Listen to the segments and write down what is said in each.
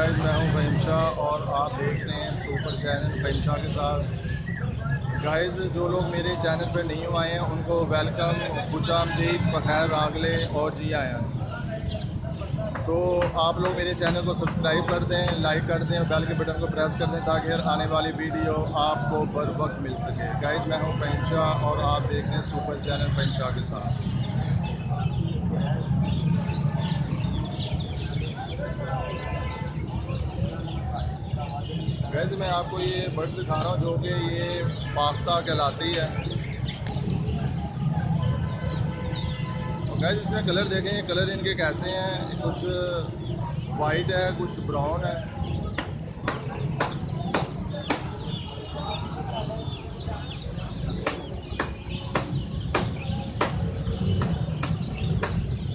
Guys, मैं हूं फ़हीम शाह और आप देख रहे हैं सुपर चैनल फ़हीम शाह के साथ। गाइस, जो लोग मेरे चैनल पर नहीं आए हैं उनको वेलकम, खुशामदीद, बखैर आगले और जी आया। तो आप लोग मेरे चैनल को सब्सक्राइब कर दें, लाइक कर दें और बेल के बटन को प्रेस कर दें ताकि हर आने वाली वीडियो आपको बर वक्त मिल सके। गाइस, मैं हूं फ़हीम शाह और आप देख रहे हैं सुपर चैनल फ़हीम शाह के साथ। वैसे मैं आपको ये बर्ड दिखा रहा हूँ जो कि ये फाख्ता कहलाती है। और गैस इसमें कलर देखें, कलर इनके कैसे हैं, कुछ वाइट है, कुछ ब्राउन है।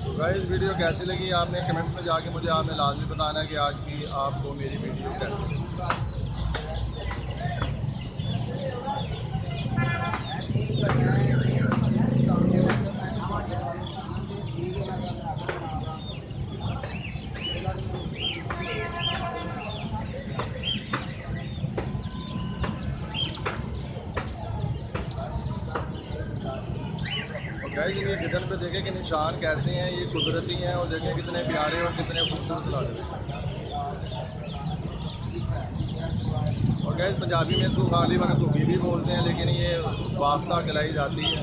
तो गैस वीडियो कैसी लगी आपने कमेंट्स में जाके मुझे आपने लाजमी बताना है कि आज की आपको मेरी वीडियो कैसी लगी। गाइस, ये गिदन पे देखें कि निशान कैसे हैं, ये कुदरती हैं और देखें कितने प्यारे और कितने खूबसूरत लग रहे हैं। और गाइस पंजाबी में इसको खाली वक्त घुगी भी बोलते हैं, लेकिन ये फाख्ता कहलाई जाती है।